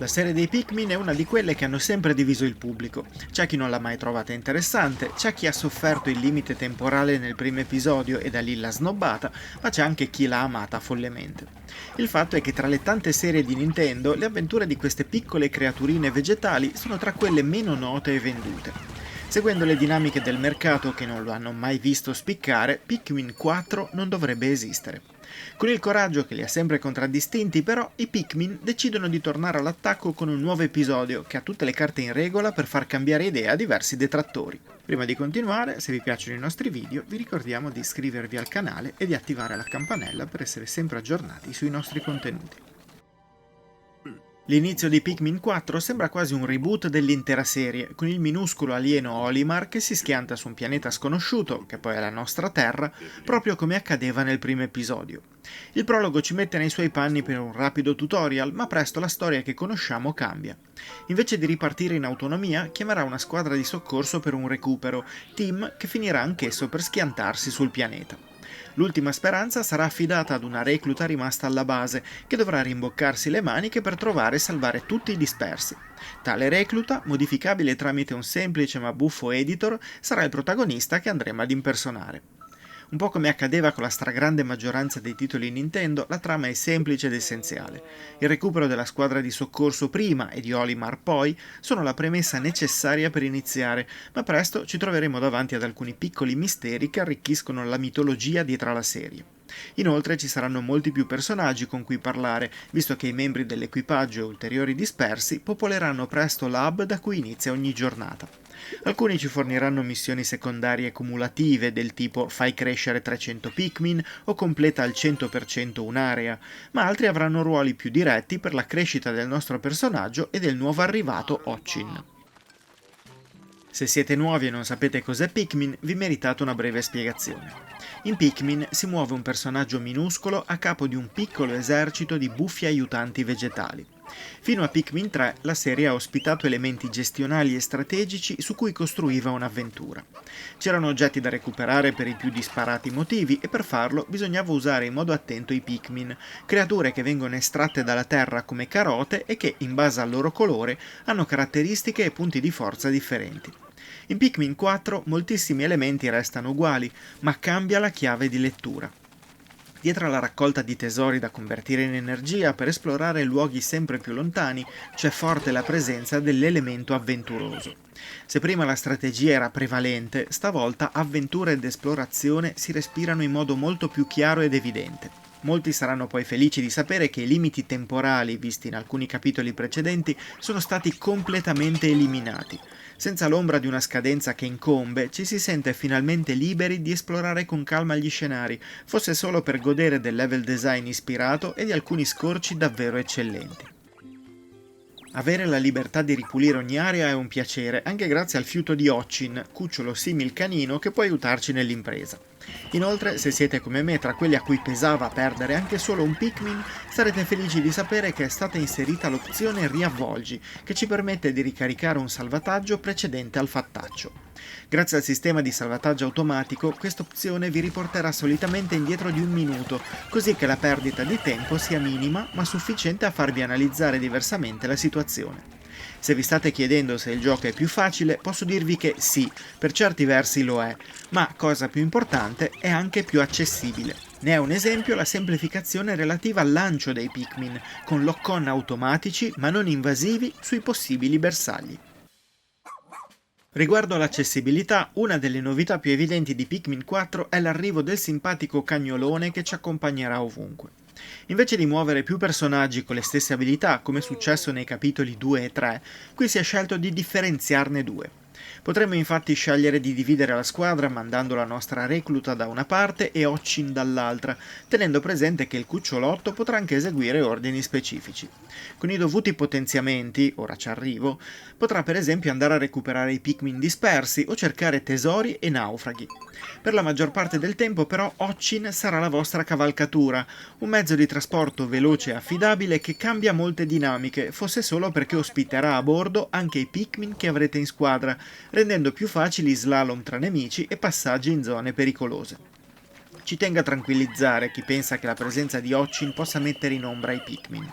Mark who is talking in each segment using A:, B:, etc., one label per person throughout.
A: La serie dei Pikmin è una di quelle che hanno sempre diviso il pubblico. C'è chi non l'ha mai trovata interessante, c'è chi ha sofferto il limite temporale nel primo episodio e da lì l'ha snobbata, ma c'è anche chi l'ha amata follemente. Il fatto è che tra le tante serie di Nintendo, le avventure di queste piccole creaturine vegetali sono tra quelle meno note e vendute. Seguendo le dinamiche del mercato che non lo hanno mai visto spiccare, Pikmin 4 non dovrebbe esistere. Con il coraggio che li ha sempre contraddistinti, però, i Pikmin decidono di tornare all'attacco con un nuovo episodio che ha tutte le carte in regola per far cambiare idea a diversi detrattori. Prima di continuare, se vi piacciono i nostri video, vi ricordiamo di iscrivervi al canale e di attivare la campanella per essere sempre aggiornati sui nostri contenuti. L'inizio di Pikmin 4 sembra quasi un reboot dell'intera serie, con il minuscolo alieno Olimar che si schianta su un pianeta sconosciuto, che poi è la nostra Terra, proprio come accadeva nel primo episodio. Il prologo ci mette nei suoi panni per un rapido tutorial, ma presto la storia che conosciamo cambia. Invece di ripartire in autonomia, chiamerà una squadra di soccorso per un recupero, team che finirà anch'esso per schiantarsi sul pianeta. L'ultima speranza sarà affidata ad una recluta rimasta alla base, che dovrà rimboccarsi le maniche per trovare e salvare tutti i dispersi. Tale recluta, modificabile tramite un semplice ma buffo editor, sarà il protagonista che andremo ad impersonare. Un po' come accadeva con la stragrande maggioranza dei titoli Nintendo, la trama è semplice ed essenziale. Il recupero della squadra di soccorso prima e di Olimar poi sono la premessa necessaria per iniziare, ma presto ci troveremo davanti ad alcuni piccoli misteri che arricchiscono la mitologia dietro alla serie. Inoltre ci saranno molti più personaggi con cui parlare, visto che i membri dell'equipaggio e ulteriori dispersi popoleranno presto l'hub da cui inizia ogni giornata. Alcuni ci forniranno missioni secondarie cumulative del tipo fai crescere 300 Pikmin o completa al 100% un'area, ma altri avranno ruoli più diretti per la crescita del nostro personaggio e del nuovo arrivato Otchin. Se siete nuovi e non sapete cos'è Pikmin, vi meritate una breve spiegazione. In Pikmin si muove un personaggio minuscolo a capo di un piccolo esercito di buffi aiutanti vegetali. Fino a Pikmin 3 la serie ha ospitato elementi gestionali e strategici su cui costruiva un'avventura. C'erano oggetti da recuperare per i più disparati motivi e per farlo bisognava usare in modo attento i Pikmin, creature che vengono estratte dalla terra come carote e che, in base al loro colore, hanno caratteristiche e punti di forza differenti. In Pikmin 4 moltissimi elementi restano uguali, ma cambia la chiave di lettura. Dietro alla raccolta di tesori da convertire in energia per esplorare luoghi sempre più lontani, c'è forte la presenza dell'elemento avventuroso. Se prima la strategia era prevalente, stavolta avventura ed esplorazione si respirano in modo molto più chiaro ed evidente. Molti saranno poi felici di sapere che i limiti temporali visti in alcuni capitoli precedenti sono stati completamente eliminati. Senza l'ombra di una scadenza che incombe, ci si sente finalmente liberi di esplorare con calma gli scenari, fosse solo per godere del level design ispirato e di alcuni scorci davvero eccellenti. Avere la libertà di ripulire ogni area è un piacere, anche grazie al fiuto di Otchin, cucciolo simil canino che può aiutarci nell'impresa. Inoltre, se siete come me tra quelli a cui pesava perdere anche solo un Pikmin, sarete felici di sapere che è stata inserita l'opzione Riavvolgi, che ci permette di ricaricare un salvataggio precedente al fattaccio. Grazie al sistema di salvataggio automatico, questa opzione vi riporterà solitamente indietro di un minuto, così che la perdita di tempo sia minima ma sufficiente a farvi analizzare diversamente la situazione. Se vi state chiedendo se il gioco è più facile, posso dirvi che sì, per certi versi lo è, ma, cosa più importante, è anche più accessibile. Ne è un esempio la semplificazione relativa al lancio dei Pikmin, con lock-on automatici ma non invasivi sui possibili bersagli. Riguardo all'accessibilità, una delle novità più evidenti di Pikmin 4 è l'arrivo del simpatico cagnolone che ci accompagnerà ovunque. Invece di muovere più personaggi con le stesse abilità, come è successo nei capitoli 2 e 3, qui si è scelto di differenziarne due. Potremmo infatti scegliere di dividere la squadra mandando la nostra recluta da una parte e Otchin dall'altra, tenendo presente che il cucciolotto potrà anche eseguire ordini specifici. Con i dovuti potenziamenti, ora ci arrivo, potrà per esempio andare a recuperare i Pikmin dispersi o cercare tesori e naufraghi. Per la maggior parte del tempo però Otchin sarà la vostra cavalcatura, un mezzo di trasporto veloce e affidabile che cambia molte dinamiche, fosse solo perché ospiterà a bordo anche i Pikmin che avrete in squadra, rendendo più facili slalom tra nemici e passaggi in zone pericolose. Ci tengo a tranquillizzare chi pensa che la presenza di Otchin possa mettere in ombra i Pikmin.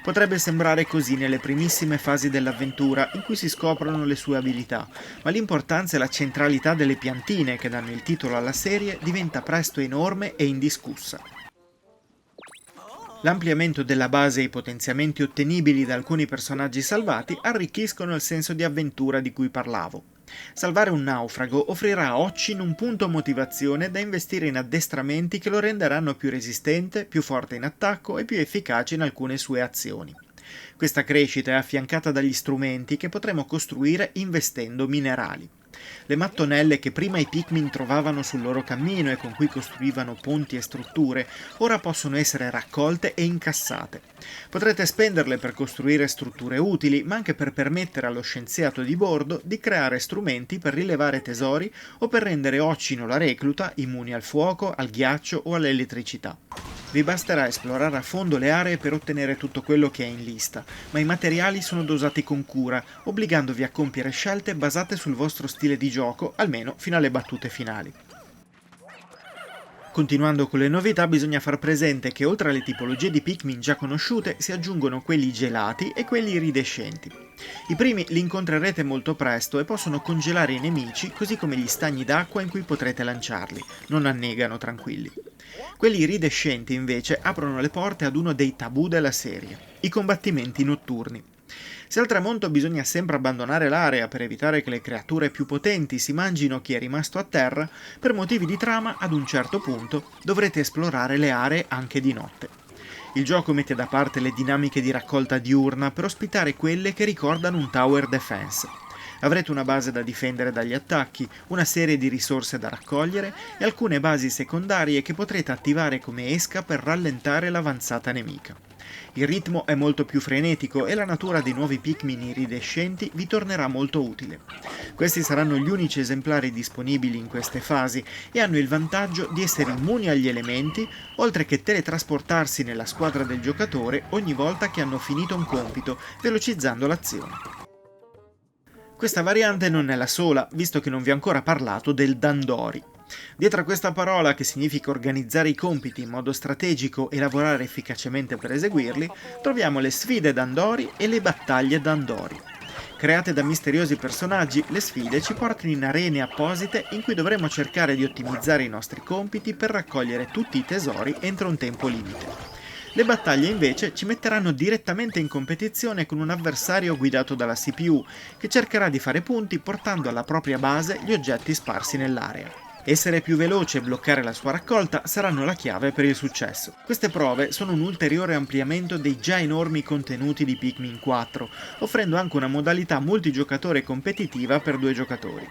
A: Potrebbe sembrare così nelle primissime fasi dell'avventura, in cui si scoprono le sue abilità, ma l'importanza e la centralità delle piantine che danno il titolo alla serie diventa presto enorme e indiscussa. L'ampliamento della base e i potenziamenti ottenibili da alcuni personaggi salvati arricchiscono il senso di avventura di cui parlavo. Salvare un naufrago offrirà a Ocin un punto motivazione da investire in addestramenti che lo renderanno più resistente, più forte in attacco e più efficace in alcune sue azioni. Questa crescita è affiancata dagli strumenti che potremo costruire investendo minerali. Le mattonelle che prima i Pikmin trovavano sul loro cammino e con cui costruivano ponti e strutture, ora possono essere raccolte e incassate. Potrete spenderle per costruire strutture utili, ma anche per permettere allo scienziato di bordo di creare strumenti per rilevare tesori o per rendere Occino la recluta immuni al fuoco, al ghiaccio o all'elettricità. Vi basterà esplorare a fondo le aree per ottenere tutto quello che è in lista, ma i materiali sono dosati con cura, obbligandovi a compiere scelte basate sul vostro stile di gioco, almeno fino alle battute finali. Continuando con le novità, bisogna far presente che oltre alle tipologie di Pikmin già conosciute si aggiungono quelli gelati e quelli iridescenti. I primi li incontrerete molto presto e possono congelare i nemici, così come gli stagni d'acqua in cui potrete lanciarli. Non annegano, tranquilli. Quelli iridescenti invece aprono le porte ad uno dei tabù della serie, i combattimenti notturni. Se al tramonto bisogna sempre abbandonare l'area per evitare che le creature più potenti si mangino chi è rimasto a terra, per motivi di trama ad un certo punto dovrete esplorare le aree anche di notte. Il gioco mette da parte le dinamiche di raccolta diurna per ospitare quelle che ricordano un tower defense. Avrete una base da difendere dagli attacchi, una serie di risorse da raccogliere e alcune basi secondarie che potrete attivare come esca per rallentare l'avanzata nemica. Il ritmo è molto più frenetico e la natura dei nuovi Pikmin iridescenti vi tornerà molto utile. Questi saranno gli unici esemplari disponibili in queste fasi e hanno il vantaggio di essere immuni agli elementi, oltre che teletrasportarsi nella squadra del giocatore ogni volta che hanno finito un compito, velocizzando l'azione. Questa variante non è la sola, visto che non vi ho ancora parlato del Dandori. Dietro a questa parola, che significa organizzare i compiti in modo strategico e lavorare efficacemente per eseguirli, troviamo le sfide Dandori e le battaglie Dandori. Create da misteriosi personaggi, le sfide ci portano in arene apposite in cui dovremo cercare di ottimizzare i nostri compiti per raccogliere tutti i tesori entro un tempo limite. Le battaglie invece ci metteranno direttamente in competizione con un avversario guidato dalla CPU, che cercherà di fare punti portando alla propria base gli oggetti sparsi nell'area. Essere più veloce e bloccare la sua raccolta saranno la chiave per il successo. Queste prove sono un ulteriore ampliamento dei già enormi contenuti di Pikmin 4, offrendo anche una modalità multigiocatore competitiva per 2 giocatori.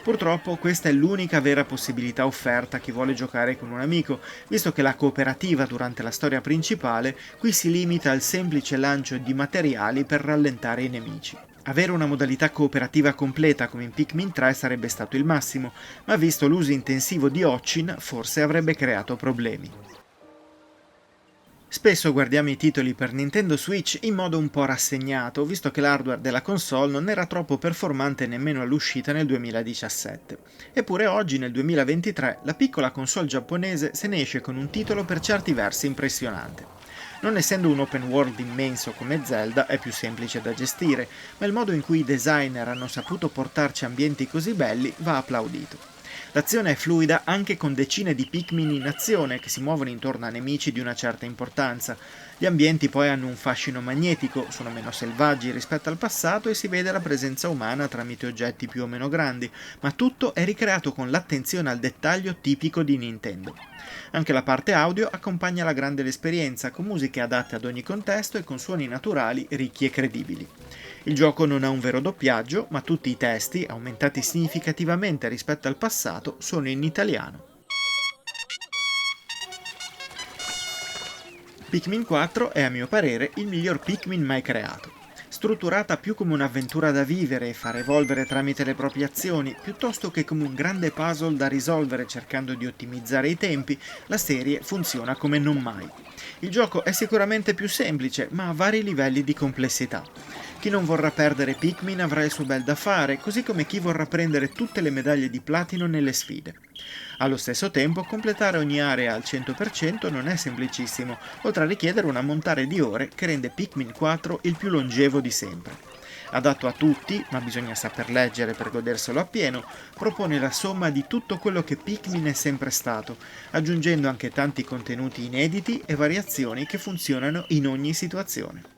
A: Purtroppo questa è l'unica vera possibilità offerta a chi vuole giocare con un amico, visto che la cooperativa durante la storia principale qui si limita al semplice lancio di materiali per rallentare i nemici. Avere una modalità cooperativa completa come in Pikmin 3 sarebbe stato il massimo, ma visto l'uso intensivo di Occin forse avrebbe creato problemi. Spesso guardiamo i titoli per Nintendo Switch in modo un po' rassegnato, visto che l'hardware della console non era troppo performante nemmeno all'uscita nel 2017. Eppure oggi, nel 2023, la piccola console giapponese se ne esce con un titolo per certi versi impressionante. Non essendo un open world immenso come Zelda, è più semplice da gestire, ma il modo in cui i designer hanno saputo portarci ambienti così belli va applaudito. L'azione è fluida anche con decine di Pikmin in azione che si muovono intorno a nemici di una certa importanza. Gli ambienti poi hanno un fascino magnetico, sono meno selvaggi rispetto al passato e si vede la presenza umana tramite oggetti più o meno grandi, ma tutto è ricreato con l'attenzione al dettaglio tipico di Nintendo. Anche la parte audio accompagna la grande l'esperienza, con musiche adatte ad ogni contesto e con suoni naturali, ricchi e credibili. Il gioco non ha un vero doppiaggio, ma tutti i testi, aumentati significativamente rispetto al passato, sono in italiano. Pikmin 4 è a mio parere il miglior Pikmin mai creato. Strutturata più come un'avventura da vivere e far evolvere tramite le proprie azioni, piuttosto che come un grande puzzle da risolvere cercando di ottimizzare i tempi, la serie funziona come non mai. Il gioco è sicuramente più semplice, ma ha vari livelli di complessità. Chi non vorrà perdere Pikmin avrà il suo bel da fare, così come chi vorrà prendere tutte le medaglie di platino nelle sfide. Allo stesso tempo, completare ogni area al 100% non è semplicissimo, oltre a richiedere un ammontare di ore che rende Pikmin 4 il più longevo di sempre. Adatto a tutti, ma bisogna saper leggere per goderselo appieno, propone la somma di tutto quello che Pikmin è sempre stato, aggiungendo anche tanti contenuti inediti e variazioni che funzionano in ogni situazione.